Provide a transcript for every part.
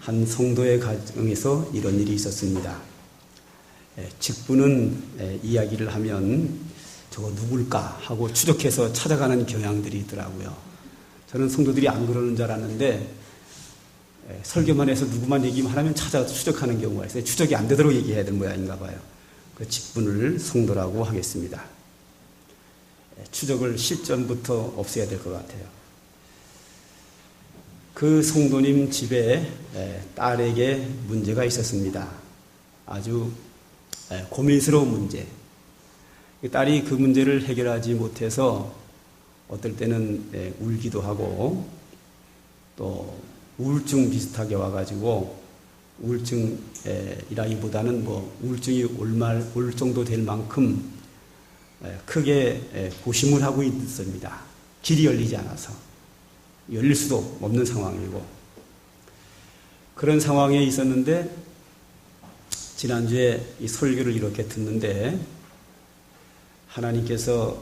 한 성도의 가정에서 이런 일이 있었습니다. 직분은 이야기를 하면 저거 누굴까 하고 추적해서 찾아가는 경향들이 있더라고요. 저는 성도들이 안 그러는 줄 알았는데 설교만 해서 누구만 얘기만 하면 찾아 추적하는 경우가 있어요. 추적이 안 되도록 얘기해야 될 모양인가 봐요. 그 직분을 성도라고 하겠습니다. 추적을 실전부터 없애야 될 것 같아요. 그 성도님 집에 딸에게 문제가 있었습니다. 아주 고민스러운 문제. 딸이 그 문제를 해결하지 못해서 어떨 때는 울기도 하고 또 우울증 비슷하게 와가지고 우울증이라기보다는 우울증이 올 정도 될 만큼 크게 고심을 하고 있습니다. 길이 열리지 않아서 열릴 수도 없는 상황이고 그런 상황에 있었는데 지난주에 이 설교를 이렇게 듣는데 하나님께서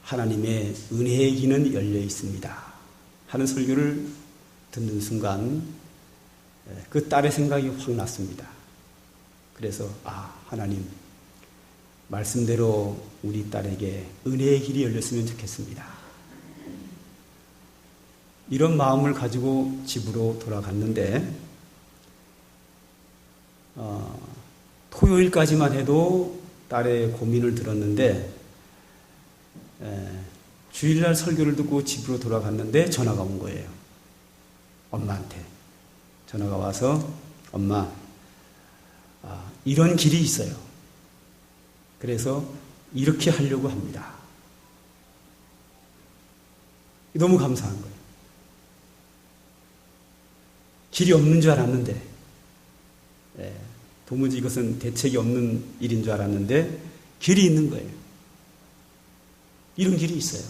하나님의 은혜의 길은 열려 있습니다 하는 설교를 듣는 순간 그 딸의 생각이 확 났습니다. 그래서 하나님 말씀대로 우리 딸에게 은혜의 길이 열렸으면 좋겠습니다. 이런 마음을 가지고 집으로 돌아갔는데 토요일까지만 해도 딸의 고민을 들었는데 주일날 설교를 듣고 집으로 돌아갔는데 전화가 온 거예요. 엄마한테 전화가 와서 엄마 이런 길이 있어요. 그래서 이렇게 하려고 합니다. 너무 감사한 거예요. 길이 없는 줄 알았는데 도무지 이것은 대책이 없는 일인 줄 알았는데 길이 있는 거예요. 이런 길이 있어요.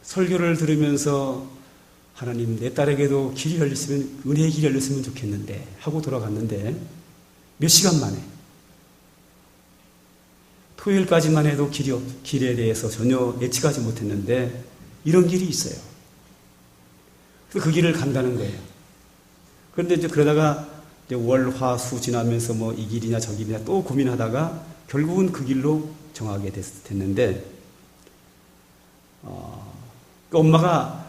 설교를 들으면서 하나님 내 딸에게도 길이 열렸으면 은혜의 길이 열렸으면 좋겠는데 하고 돌아갔는데 몇 시간 만에 토요일까지만 해도 길에 대해서 전혀 예측하지 못했는데 이런 길이 있어요. 그래서 그 길을 간다는 거예요. 그런데 이제 그러다가 이제 월, 화, 수 지나면서 이 길이냐 저 길이냐 또 고민하다가 결국은 그 길로 정하게 됐는데 엄마가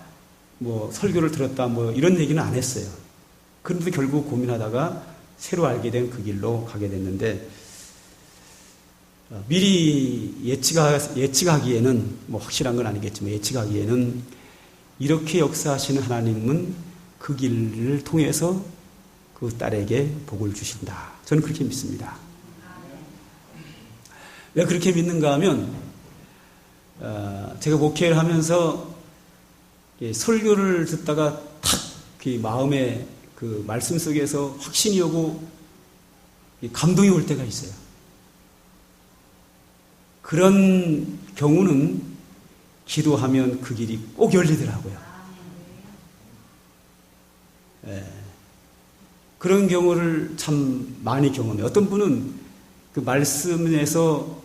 설교를 들었다 이런 얘기는 안 했어요. 그런데 결국 고민하다가 새로 알게 된 그 길로 가게 됐는데 미리 예측하기에는 확실한 건 아니겠지만 예측하기에는 이렇게 역사하시는 하나님은 그 길을 통해서 그 딸에게 복을 주신다. 저는 그렇게 믿습니다. 왜 그렇게 믿는가 하면 제가 목회를 하면서 설교를 듣다가 탁 마음에 그 말씀 속에서 확신이 오고 감동이 올 때가 있어요. 그런 경우는 기도하면 그 길이 꼭 열리더라고요. 그런 경우를 참 많이 경험해요. 어떤 분은 그 말씀에서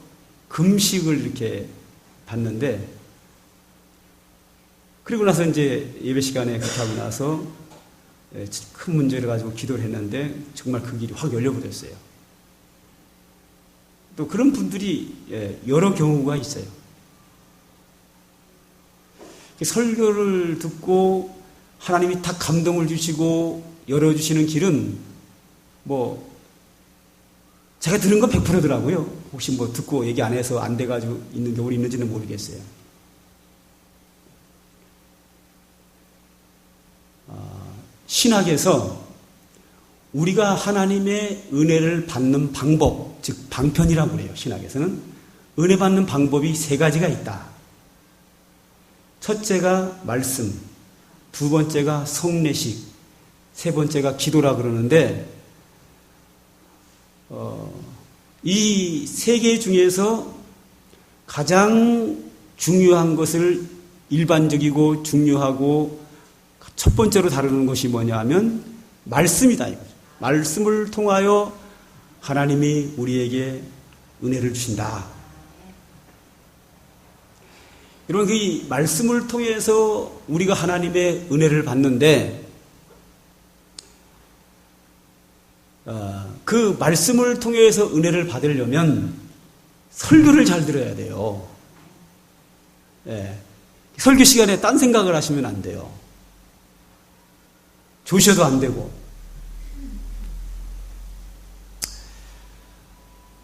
금식을 이렇게 받는데 그리고 나서 이제 예배 시간에 그렇게 하고 나서 큰 문제를 가지고 기도를 했는데 정말 그 길이 확 열려버렸어요. 또 그런 분들이 여러 경우가 있어요. 설교를 듣고 하나님이 딱 감동을 주시고 열어주시는 길은 제가 들은 건 100%더라고요. 혹시 듣고 얘기 안 해서 안 돼가지고 있는 경우는 있는지는 모르겠어요. 신학에서 우리가 하나님의 은혜를 받는 방법, 즉 방편이라고 그래요. 신학에서는 은혜 받는 방법이 3가지가 있다. 첫째가 말씀, 두 번째가 성례식, 세 번째가 기도라 그러는데 이 3개 중에서 가장 중요한 것을 일반적이고 중요하고 첫 번째로 다루는 것이 뭐냐 하면 말씀이다 이거죠. 말씀을 통하여 하나님이 우리에게 은혜를 주신다. 여러분, 이 말씀을 통해서 우리가 하나님의 은혜를 받는데, 그 말씀을 통해서 은혜를 받으려면 설교를 잘 들어야 돼요. 예. 설교 시간에 딴 생각을 하시면 안 돼요. 조셔도 안 되고.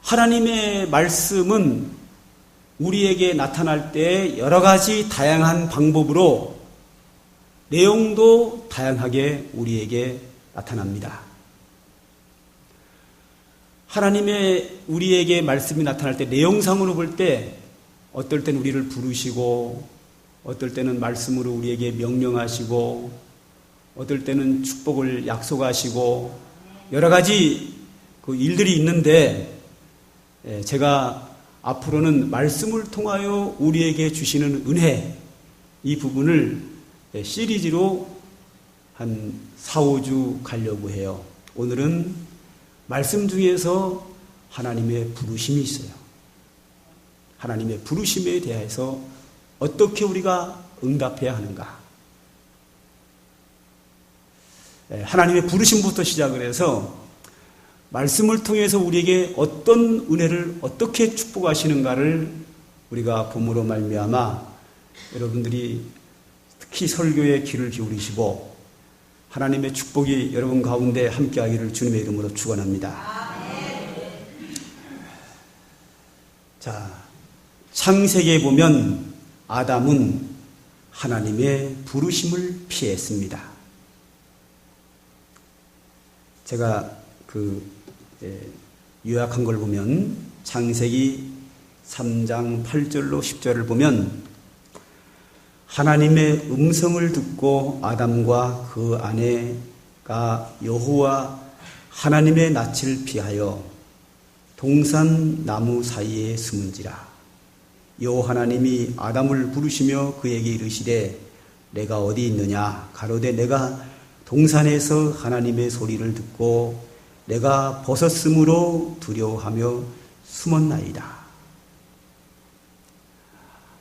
하나님의 말씀은 우리에게 나타날 때 여러 가지 다양한 방법으로 내용도 다양하게 우리에게 나타납니다. 하나님의 우리에게 말씀이 나타날 때 내용상으로 볼 때 어떨 때는 우리를 부르시고 어떨 때는 말씀으로 우리에게 명령하시고 어떨 때는 축복을 약속하시고 여러 가지 그 일들이 있는데 제가 앞으로는 말씀을 통하여 우리에게 주시는 은혜 이 부분을 시리즈로 한 4, 5주 가려고 해요. 오늘은 말씀 중에서 하나님의 부르심이 있어요. 하나님의 부르심에 대해서 어떻게 우리가 응답해야 하는가. 하나님의 부르심부터 시작을 해서 말씀을 통해서 우리에게 어떤 은혜를 어떻게 축복하시는가를 우리가 봄으로 말미암아 여러분들이 특히 설교에 귀를 기울이시고 하나님의 축복이 여러분 가운데 함께하기를 주님의 이름으로 축원합니다. 자, 창세기에 보면 아담은 하나님의 부르심을 피했습니다. 제가 요약한 걸 보면 창세기 3장 8절로 10절을 보면 하나님의 음성을 듣고 아담과 그 아내가 여호와 하나님의 낯을 피하여 동산 나무 사이에 숨은지라. 여호와 하나님이 아담을 부르시며 그에게 이르시되 내가 어디 있느냐. 가로되 내가 동산에서 하나님의 소리를 듣고 내가 벗었으므로 두려워하며 숨었나이다.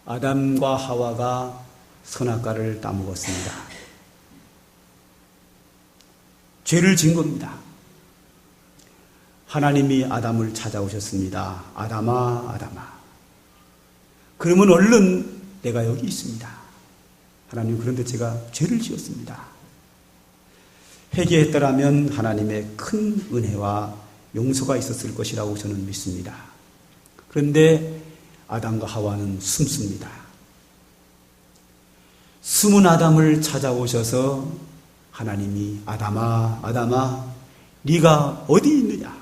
아담과 하와가 선악과를 따먹었습니다. 죄를 진 겁니다. 하나님이 아담을 찾아오셨습니다. 아담아, 아담아. 그러면 얼른 내가 여기 있습니다. 하나님, 그런데 제가 죄를 지었습니다. 회개했더라면 하나님의 큰 은혜와 용서가 있었을 것이라고 저는 믿습니다. 그런데 아담과 하와는 숨습니다. 숨은 아담을 찾아오셔서 하나님이 아담아, 아담아, 네가 어디 있느냐?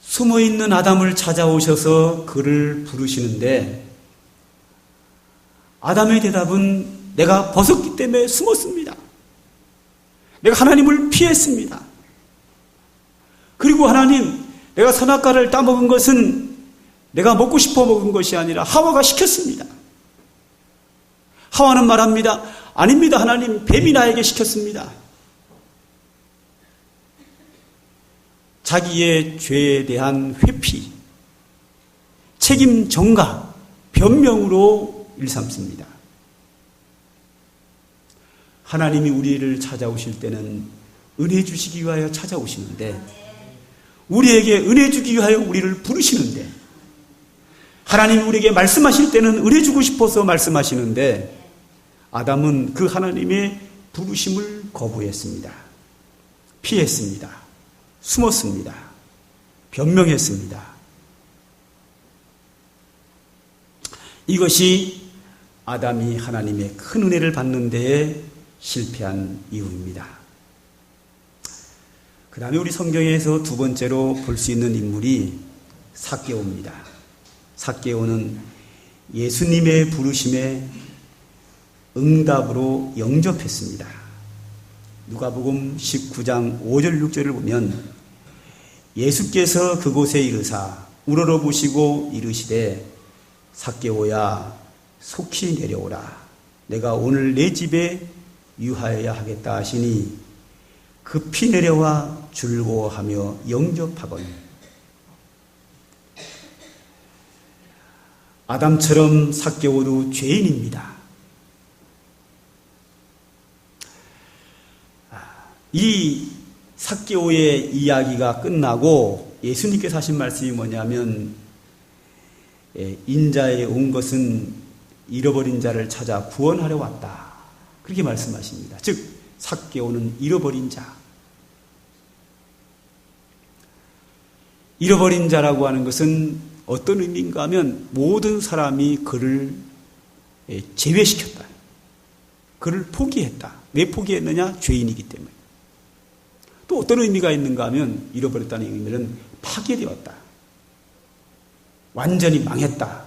숨어있는 아담을 찾아오셔서 그를 부르시는데 아담의 대답은 내가 벗었기 때문에 숨었습니다. 내가 하나님을 피했습니다. 그리고 하나님, 내가 선악과를 따먹은 것은 내가 먹고 싶어 먹은 것이 아니라 하와가 시켰습니다. 하와는 말합니다. 아닙니다. 하나님, 뱀이 나에게 시켰습니다. 자기의 죄에 대한 회피, 책임 전가, 변명으로 일삼습니다. 하나님이 우리를 찾아오실 때는 은혜 주시기 위하여 찾아오시는데 우리에게 은혜 주기 위하여 우리를 부르시는데 하나님이 우리에게 말씀하실 때는 은혜 주고 싶어서 말씀하시는데 아담은 그 하나님의 부르심을 거부했습니다. 피했습니다. 숨었습니다. 변명했습니다. 이것이 아담이 하나님의 큰 은혜를 받는 데에 실패한 이유입니다. 그 다음에 우리 성경에서 두 번째로 볼 수 있는 인물이 삭개오입니다. 삭개오는 예수님의 부르심에 응답으로 영접했습니다. 누가복음 19장 5절 6절을 보면 예수께서 그곳에 이르사 우러러보시고 이르시되 삭개오야 속히 내려오라. 내가 오늘 내 집에 유하여야 하겠다 하시니 급히 내려와 즐거워하며 영접하거늘. 아담처럼 삭개오도 죄인입니다. 이 삭개오의 이야기가 끝나고 예수님께서 하신 말씀이 뭐냐면 인자에 온 것은 잃어버린 자를 찾아 구원하려 왔다. 그렇게 말씀하십니다. 즉 삭개오는 잃어버린 자. 잃어버린 자라고 하는 것은 어떤 의미인가 하면 모든 사람이 그를 제외시켰다. 그를 포기했다. 왜 포기했느냐? 죄인이기 때문에. 또 어떤 의미가 있는가 하면 잃어버렸다는 의미는 파괴되었다. 완전히 망했다.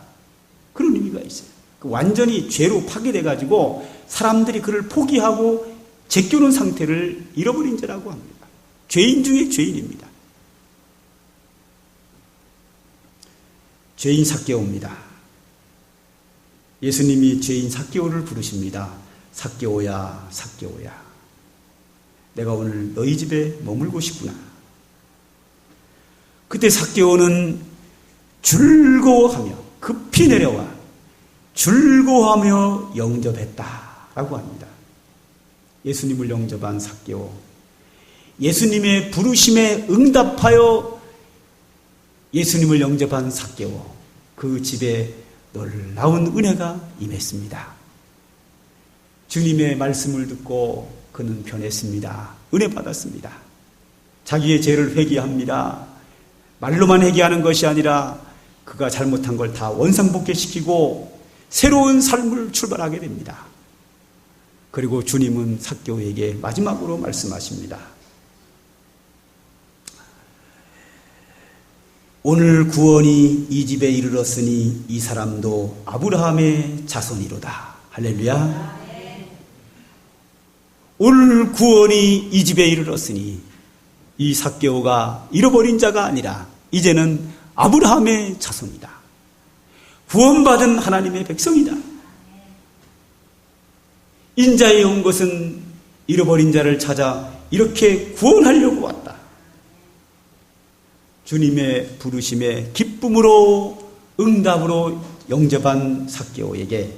그런 의미가 있어요. 완전히 죄로 파괴돼가지고 사람들이 그를 포기하고 제껴놓은 상태를 잃어버린 자라고 합니다. 죄인 중에 죄인입니다. 죄인 삭개오입니다. 예수님이 죄인 삭개오를 부르십니다. 삭개오야, 삭개오야. 내가 오늘 너희 집에 머물고 싶구나. 그때 삭개오는 즐거워하며 급히 내려와 즐거워하며 영접했다라고 합니다. 예수님을 영접한 삭개오. 예수님의 부르심에 응답하여 예수님을 영접한 삭개오. 그 집에 놀라운 은혜가 임했습니다. 주님의 말씀을 듣고 그는 변했습니다. 은혜 받았습니다. 자기의 죄를 회개합니다. 말로만 회개하는 것이 아니라 그가 잘못한 걸 다 원상복귀시키고 새로운 삶을 출발하게 됩니다. 그리고 주님은 삭개오에게 마지막으로 말씀하십니다. 오늘 구원이 이 집에 이르렀으니 이 사람도 아브라함의 자손이로다. 할렐루야. 오늘 구원이 이 집에 이르렀으니 이 삭개오가 잃어버린 자가 아니라 이제는 아브라함의 자손이다. 구원받은 하나님의 백성이다. 인자에 온 것은 잃어버린 자를 찾아 이렇게 구원하려고 왔다. 주님의 부르심에 기쁨으로 응답으로 영접한 삭개오에게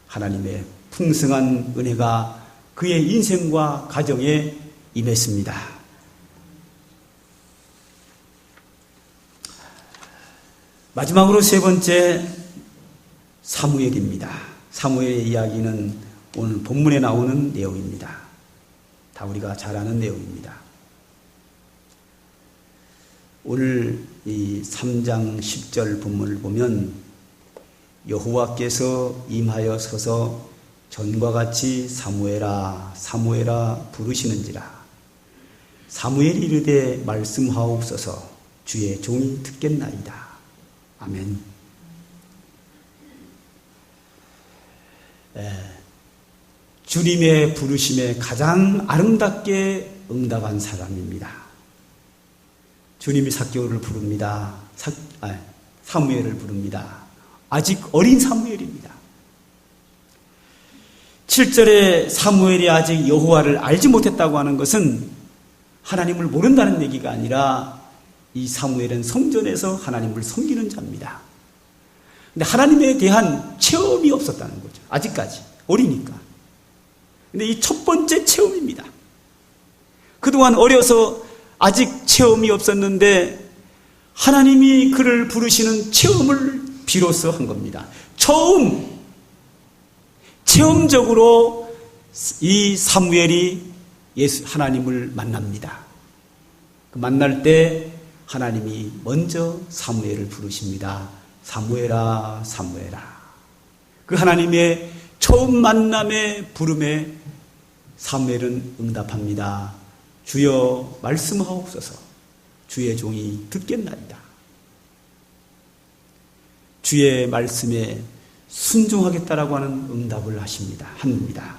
하나님의 풍성한 은혜가 그의 인생과 가정에 임했습니다. 마지막으로 세 번째 사무엘입니다. 사무엘의 이야기는 오늘 본문에 나오는 내용입니다. 다 우리가 잘 아는 내용입니다. 오늘 이 3장 10절 본문을 보면 여호와께서 임하여 서서 전과 같이 사무엘아 사무엘아 부르시는지라. 사무엘이 이르되 말씀하옵소서 주의 종이 듣겠나이다. 아멘. 주님의 부르심에 가장 아름답게 응답한 사람입니다. 주님이 삭개오를 부릅니다. 사무엘을 부릅니다. 아직 어린 사무엘입니다. 7절에 사무엘이 아직 여호와를 알지 못했다고 하는 것은 하나님을 모른다는 얘기가 아니라 이 사무엘은 성전에서 하나님을 섬기는 자입니다. 근데 하나님에 대한 체험이 없었다는 거죠. 아직까지 어리니까. 근데 이 첫 번째 체험입니다. 그동안 어려서 아직 체험이 없었는데 하나님이 그를 부르시는 체험을 비로소 한 겁니다. 체험적으로 이 사무엘이 하나님을 만납니다. 그 만날 때 하나님이 먼저 사무엘을 부르십니다. 사무엘아 사무엘아. 그 하나님의 처음 만남의 부름에 사무엘은 응답합니다. 주여 말씀하옵소서 주의 종이 듣겠나이다. 주의 말씀에 순종하겠다라고 하는 응답을 합니다.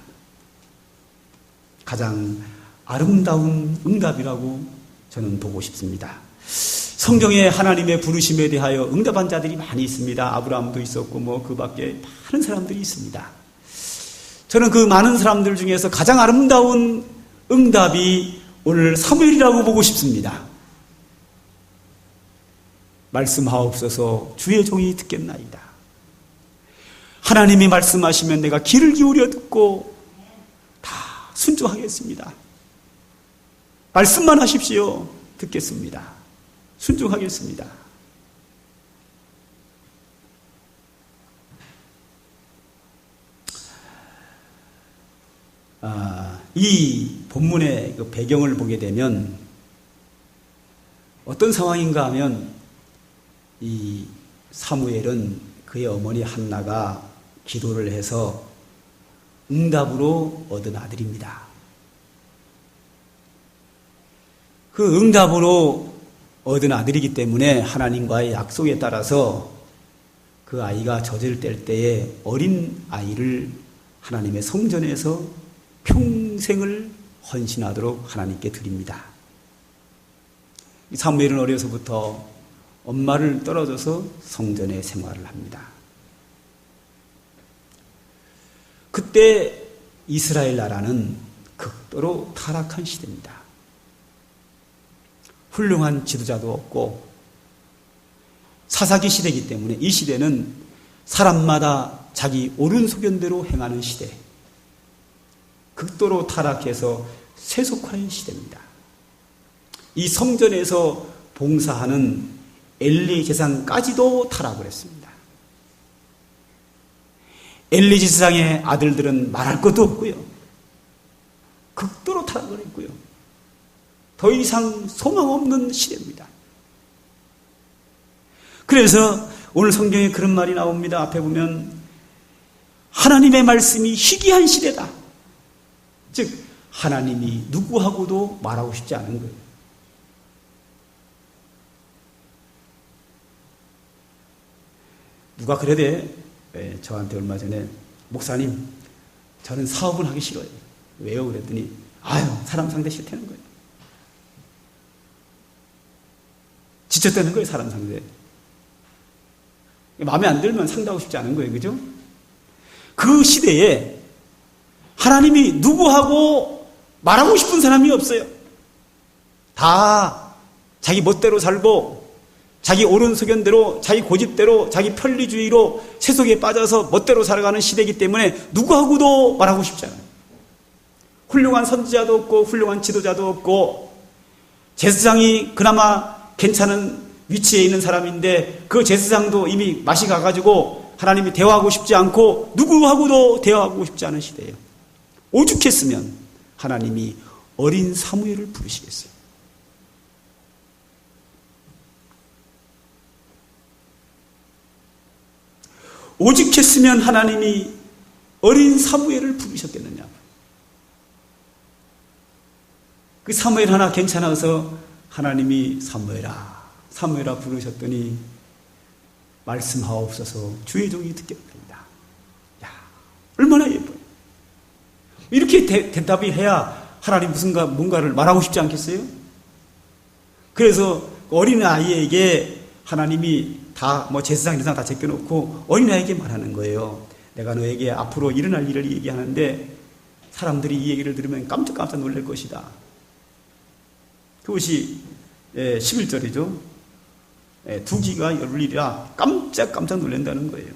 가장 아름다운 응답이라고 저는 보고 싶습니다. 성경에 하나님의 부르심에 대하여 응답한 자들이 많이 있습니다. 아브라함도 있었고 그 밖에 많은 사람들이 있습니다. 저는 그 많은 사람들 중에서 가장 아름다운 응답이 오늘 사무엘이라고 보고 싶습니다. 말씀하옵소서 주의 종이 듣겠나이다. 하나님이 말씀하시면 내가 귀를 기울여 듣고 다 순종하겠습니다. 말씀만 하십시오. 듣겠습니다. 순종하겠습니다. 이 본문의 그 배경을 보게 되면 어떤 상황인가 하면 이 사무엘은 그의 어머니 한나가 기도를 해서 응답으로 얻은 아들입니다. 그 응답으로 얻은 아들이기 때문에 하나님과의 약속에 따라서 그 아이가 젖을 뗄 때에 어린 아이를 하나님의 성전에서 평생을 헌신하도록 하나님께 드립니다. 사무엘은 어려서부터 엄마를 떨어져서 성전에 생활을 합니다. 그때 이스라엘 나라는 극도로 타락한 시대입니다. 훌륭한 지도자도 없고 사사기 시대이기 때문에 이 시대는 사람마다 자기 옳은 소견대로 행하는 시대, 극도로 타락해서 세속화의 시대입니다. 이 성전에서 봉사하는 엘리 제사장까지도 타락을 했습니다. 엘리 제사장의 아들들은 말할 것도 없고요. 극도로 타락을 했고요. 더 이상 소망 없는 시대입니다. 그래서 오늘 성경에 그런 말이 나옵니다. 앞에 보면 하나님의 말씀이 희귀한 시대다. 즉 하나님이 누구하고도 말하고 싶지 않은 거예요. 누가 그러대 저한테 얼마 전에 목사님 저는 사업을 하기 싫어요. 왜요? 그랬더니 아유 사람 상대 싫다는 거예요. 지쳤다는 거예요. 사람 상대. 마음에 안 들면 상대하고 싶지 않은 거예요. 그죠? 그 시대에 하나님이 누구하고 말하고 싶은 사람이 없어요. 다 자기 멋대로 살고 자기 옳은 소견대로 자기 고집대로 자기 편리주의로 세속에 빠져서 멋대로 살아가는 시대이기 때문에 누구하고도 말하고 싶지 않아요. 훌륭한 선지자도 없고 훌륭한 지도자도 없고 제사장이 그나마 괜찮은 위치에 있는 사람인데 그 제사장도 이미 맛이 가가지고 하나님이 대화하고 싶지 않고 누구하고도 대화하고 싶지 않은 시대예요. 오죽했으면 하나님이 어린 사무엘을 부르시겠어요. 오죽했으면 하나님이 어린 사무엘을 부르셨겠느냐. 그 사무엘 하나 괜찮아서 하나님이 사무엘아 부르셨더니 말씀하옵소서 주의 종이 듣겠습니다. 야, 얼마나 예뻐요. 이렇게 대답이 해야 하나님 뭔가를 말하고 싶지 않겠어요? 그래서 어린 아이에게 하나님이 다 제사장 이상 다 제껴놓고 어린아이에게 말하는 거예요. 내가 너에게 앞으로 일어날 일을 얘기하는데 사람들이 이 얘기를 들으면 깜짝깜짝 놀랄 것이다. 그것이 11절이죠. 두 귀가 열리리라 깜짝깜짝 놀란다는 거예요.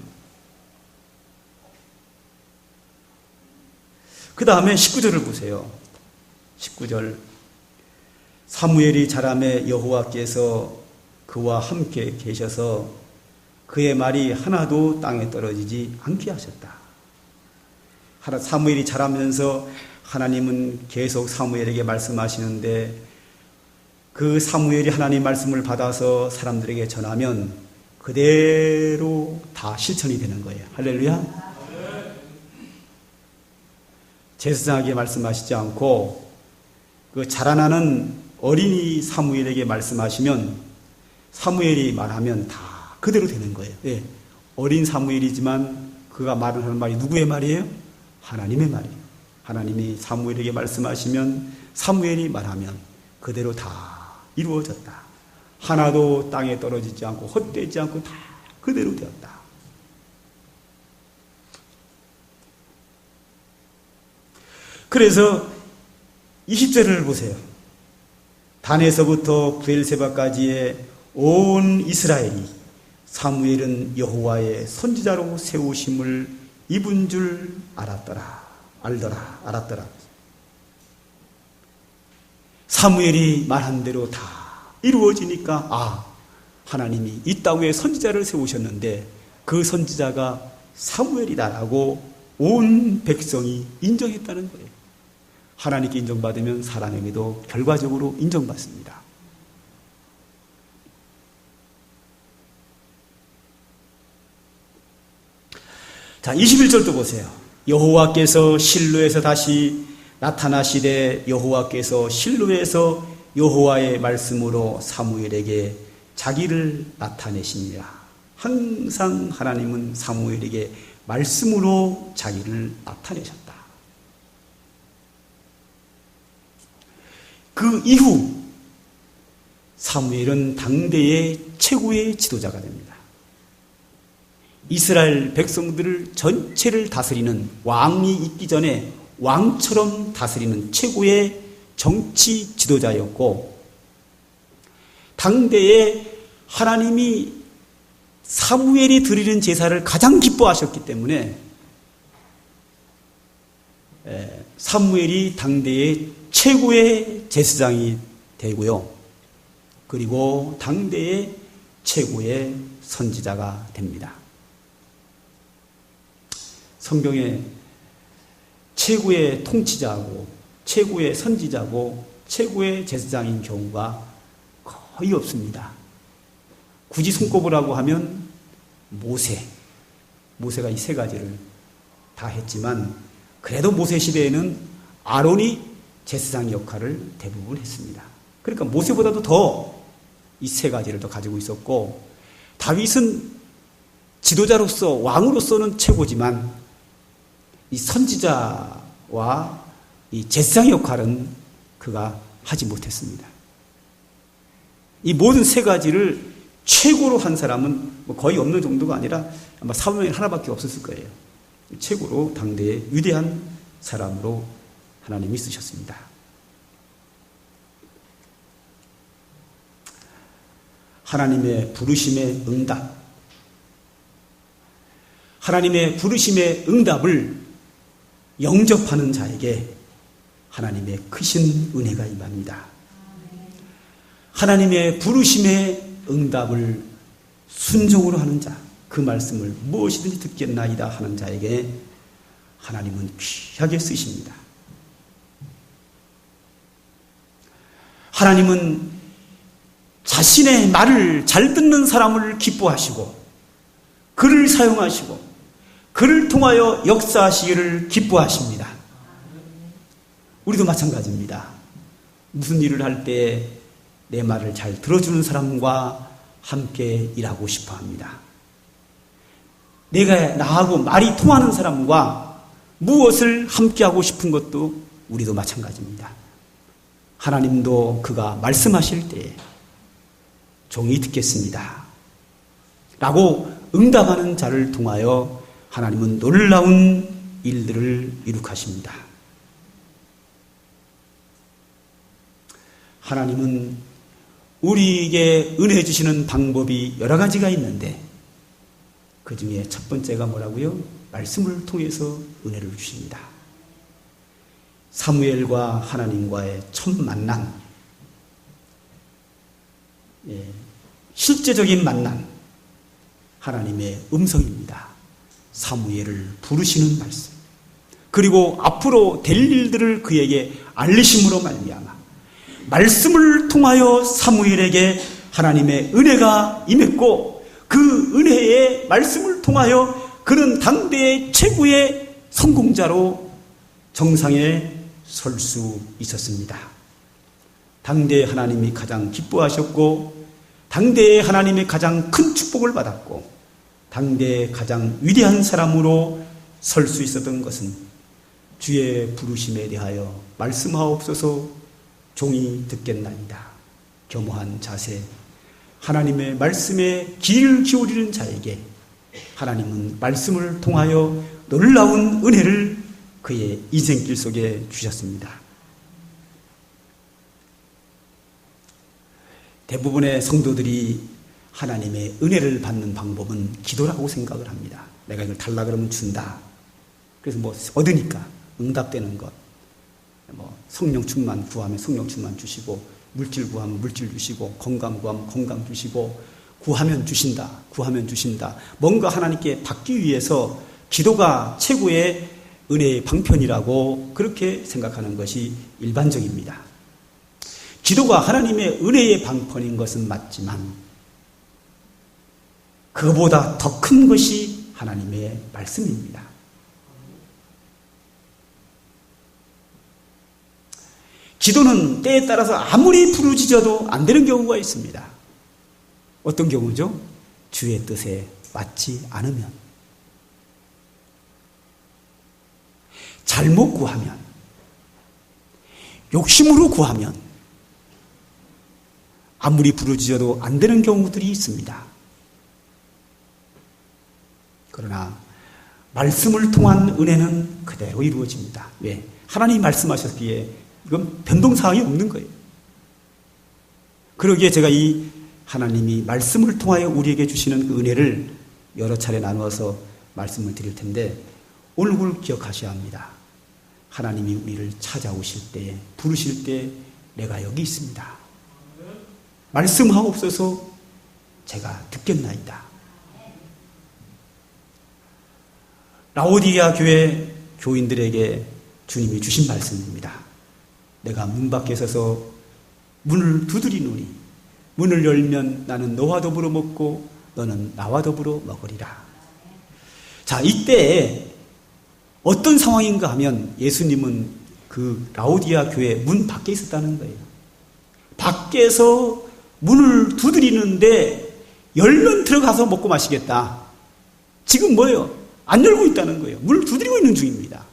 그 다음에 19절을 보세요. 19절 사무엘이 자라매 여호와께서 그와 함께 계셔서 그의 말이 하나도 땅에 떨어지지 않게 하셨다. 사무엘이 자라면서 하나님은 계속 사무엘에게 말씀하시는데 그 사무엘이 하나님 말씀을 받아서 사람들에게 전하면 그대로 다 실천이 되는 거예요. 할렐루야. 제사장에게 말씀하시지 않고 그 자라나는 어린이 사무엘에게 말씀하시면 사무엘이 말하면 다 그대로 되는 거예요. 예. 어린 사무엘이지만 그가 말하는 말이 누구의 말이에요? 하나님의 말이에요. 하나님이 사무엘에게 말씀하시면 사무엘이 말하면 그대로 다 이루어졌다. 하나도 땅에 떨어지지 않고 헛되지 않고 다 그대로 되었다. 그래서 20절을 보세요. 단에서부터 브엘세바까지의 온 이스라엘이 사무엘은 여호와의 선지자로 세우심을 입은 줄 알았더라. 사무엘이 말한 대로 다 이루어지니까 하나님이 이 땅에 선지자를 세우셨는데 그 선지자가 사무엘이다라고 온 백성이 인정했다는 거예요. 하나님께 인정받으면 사람에게도 결과적으로 인정받습니다. 자, 21절도 보세요. 여호와께서 실로에서 다시 나타나시되 여호와께서 실로에서 여호와의 말씀으로 사무엘에게 자기를 나타내시니라. 항상 하나님은 사무엘에게 말씀으로 자기를 나타내셨다. 그 이후 사무엘은 당대의 최고의 지도자가 됩니다. 이스라엘 백성들을 전체를 다스리는 왕이 있기 전에 왕처럼 다스리는 최고의 정치 지도자였고, 당대에 하나님이 사무엘이 드리는 제사를 가장 기뻐하셨기 때문에 사무엘이 당대의 최고의 제사장이 되고요. 그리고 당대의 최고의 선지자가 됩니다. 성경에 최고의 통치자고 최고의 선지자고 최고의 제사장인 경우가 거의 없습니다. 굳이 손꼽으라고 하면 모세가 이 세 가지를 다 했지만, 그래도 모세 시대에는 아론이 제사장 역할을 대부분 했습니다. 그러니까 모세보다도 더 이 세 가지를 더 가지고 있었고, 다윗은 지도자로서 왕으로서는 최고지만 이 선지자와 이 제사장 역할은 그가 하지 못했습니다. 이 모든 세 가지를 최고로 한 사람은 거의 없는 정도가 아니라 아마 사무엘 하나밖에 없었을 거예요. 최고로 당대의 위대한 사람으로 하나님이 쓰셨습니다. 하나님의 부르심의 응답. 하나님의 부르심의 응답을 영접하는 자에게 하나님의 크신 은혜가 임합니다. 하나님의 부르심의 응답을 순종으로 하는 자, 그 말씀을 무엇이든지 듣겠나이다 하는 자에게 하나님은 귀하게 쓰십니다. 하나님은 자신의 말을 잘 듣는 사람을 기뻐하시고 그를 사용하시고 그를 통하여 역사하시기를 기뻐하십니다. 우리도 마찬가지입니다. 무슨 일을 할 때 내 말을 잘 들어주는 사람과 함께 일하고 싶어 합니다. 내가 나하고 말이 통하는 사람과 무엇을 함께 하고 싶은 것도 우리도 마찬가지입니다. 하나님도 그가 말씀하실 때에 종이 듣겠습니다 라고 응답하는 자를 통하여 하나님은 놀라운 일들을 이룩하십니다. 하나님은 우리에게 은혜 주시는 방법이 여러 가지가 있는데 그 중에 첫 번째가 뭐라고요? 말씀을 통해서 은혜를 주십니다. 사무엘과 하나님과의 첫 만남, 실제적인 만남, 하나님의 음성입니다. 사무엘을 부르시는 말씀, 그리고 앞으로 될 일들을 그에게 알리심으로 말미암아 말씀을 통하여 사무엘에게 하나님의 은혜가 임했고, 그 은혜의 말씀을 통하여 그는 당대의 최고의 성공자로 정상에 설 수 있었습니다. 당대의 하나님이 가장 기뻐하셨고, 당대의 하나님의 가장 큰 축복을 받았고, 당대의 가장 위대한 사람으로 설 수 있었던 것은 주의 부르심에 대하여 말씀하옵소서 종이 듣겠나이다. 겸허한 자세, 하나님의 말씀에 귀를 기울이는 자에게 하나님은 말씀을 통하여 놀라운 은혜를 그의 인생길 속에 주셨습니다. 대부분의 성도들이 하나님의 은혜를 받는 방법은 기도라고 생각을 합니다. 내가 이걸 달라 그러면 준다. 그래서 뭐 얻으니까 응답되는 것. 뭐 성령 충만 구하면 성령 충만 주시고, 물질 구하면 물질 주시고, 건강 구하면 건강 주시고, 구하면 주신다. 구하면 주신다. 뭔가 하나님께 받기 위해서 기도가 최고의 은혜의 방편이라고 그렇게 생각하는 것이 일반적입니다. 기도가 하나님의 은혜의 방편인 것은 맞지만 그보다 더 큰 것이 하나님의 말씀입니다. 기도는 때에 따라서 아무리 부르짖어도 안 되는 경우가 있습니다. 어떤 경우죠? 주의 뜻에 맞지 않으면, 잘못 구하면, 욕심으로 구하면 아무리 부르짖어도 안 되는 경우들이 있습니다. 그러나 말씀을 통한 은혜는 그대로 이루어집니다. 왜? 하나님이 말씀하셨기에 이건 변동사항이 없는 거예요. 그러기에 제가 이 하나님이 말씀을 통하여 우리에게 주시는 그 은혜를 여러 차례 나누어서 말씀을 드릴 텐데, 오늘 그걸 기억하셔야 합니다. 하나님이 우리를 찾아오실 때, 부르실 때 내가 여기 있습니다. 말씀하옵소서 제가 듣겠나이다. 라오디게아 교회 교인들에게 주님이 주신 말씀입니다. 내가 문 밖에 서서 문을 두드리노니 문을 열면 나는 너와 더불어 먹고 너는 나와 더불어 먹으리라. 자, 이때 어떤 상황인가 하면 예수님은 그 라오디게아 교회 문 밖에 있었다는 거예요. 밖에서 문을 두드리는데 열면 들어가서 먹고 마시겠다. 지금 뭐예요? 안 열고 있다는 거예요. 문을 두드리고 있는 중입니다.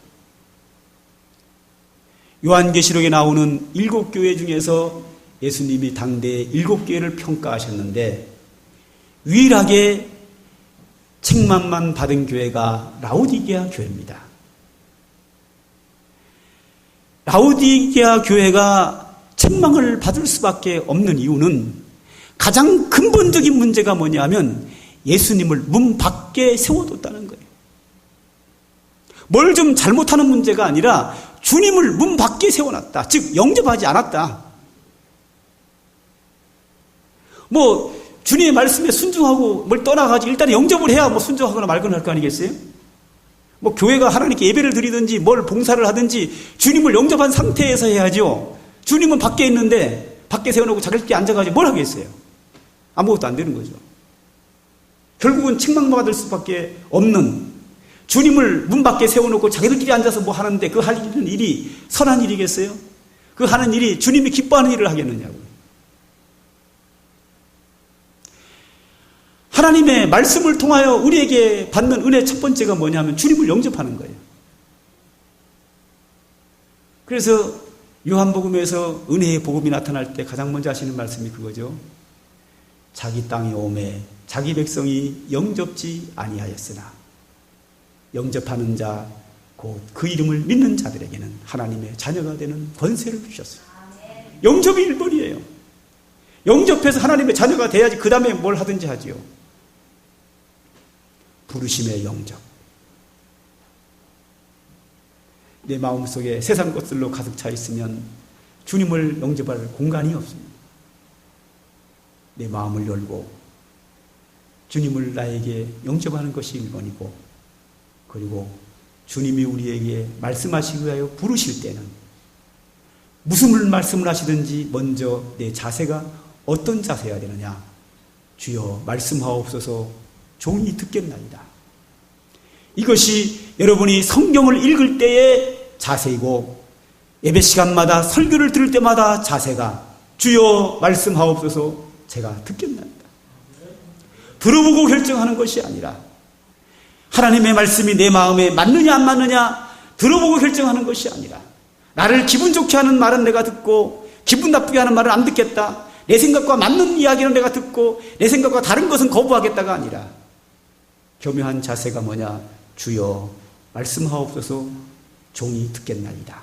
요한계시록에 나오는 7교회 중에서 예수님이 당대에 7교회를 평가하셨는데 유일하게 책망만 받은 교회가 라오디게아 교회입니다. 라오디게아 교회가 책망을 받을 수밖에 없는 이유는 가장 근본적인 문제가 뭐냐면 예수님을 문 밖에 세워뒀다는 거예요. 뭘 좀 잘못하는 문제가 아니라 주님을 문 밖에 세워놨다. 즉 영접하지 않았다. 뭐 주님의 말씀에 순종하고 뭘 떠나가지고 일단 영접을 해야 뭐 순종하거나 말거나 할 거 아니겠어요? 뭐 교회가 하나님께 예배를 드리든지 뭘 봉사를 하든지 주님을 영접한 상태에서 해야죠. 주님은 밖에 있는데 밖에 세워놓고 자기들끼리 앉아가지고 뭘 하겠어요? 아무것도 안 되는 거죠. 결국은 책망받을 수밖에 없는, 주님을 문 밖에 세워놓고 자기들끼리 앉아서 뭐 하는데 그 하는 일이 선한 일이겠어요? 그 하는 일이 주님이 기뻐하는 일을 하겠느냐고요. 하나님의 말씀을 통하여 우리에게 받는 은혜 첫 번째가 뭐냐면 주님을 영접하는 거예요. 그래서 요한복음에서 은혜의 복음이 나타날 때 가장 먼저 하시는 말씀이 그거죠. 자기 땅에 오매 자기 백성이 영접지 아니하였으나 영접하는 자, 곧 그 이름을 믿는 자들에게는 하나님의 자녀가 되는 권세를 주셨어요. 영접이 1번이에요. 영접해서 하나님의 자녀가 돼야지 그 다음에 뭘 하든지 하지요. 부르심의 영접. 내 마음속에 세상 것들로 가득 차 있으면 주님을 영접할 공간이 없습니다. 내 마음을 열고 주님을 나에게 영접하는 것이 1번이고, 그리고 주님이 우리에게 말씀하시기 위하여 부르실 때는 무슨 말씀을 하시든지 먼저 내 자세가 어떤 자세여야 되느냐. 주여 말씀하옵소서 종이 듣겠나이다. 이것이 여러분이 성경을 읽을 때의 자세이고, 예배 시간마다 설교를 들을 때마다 자세가 주여 말씀하옵소서 제가 듣겠나이다. 들어보고 결정하는 것이 아니라 하나님의 말씀이 내 마음에 맞느냐 안 맞느냐 들어보고 결정하는 것이 아니라, 나를 기분 좋게 하는 말은 내가 듣고 기분 나쁘게 하는 말은 안 듣겠다, 내 생각과 맞는 이야기는 내가 듣고 내 생각과 다른 것은 거부하겠다가 아니라 교묘한 자세가 뭐냐. 주여 말씀하옵소서 종이 듣겠나이다.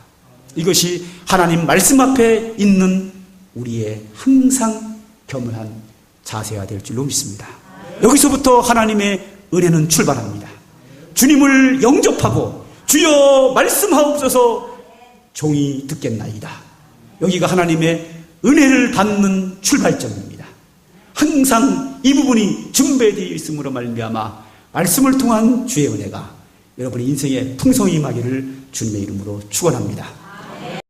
이것이 하나님 말씀 앞에 있는 우리의 항상 겸허한 자세가 될 줄로 믿습니다. 여기서부터 하나님의 은혜는 출발합니다. 주님을 영접하고 주여 말씀하옵소서 종이 듣겠나이다. 여기가 하나님의 은혜를 받는 출발점입니다. 항상 이 부분이 준비되어 있음으로 말미암아 말씀을 통한 주의 은혜가 여러분의 인생에 풍성히 임하기를 주님의 이름으로 축원합니다.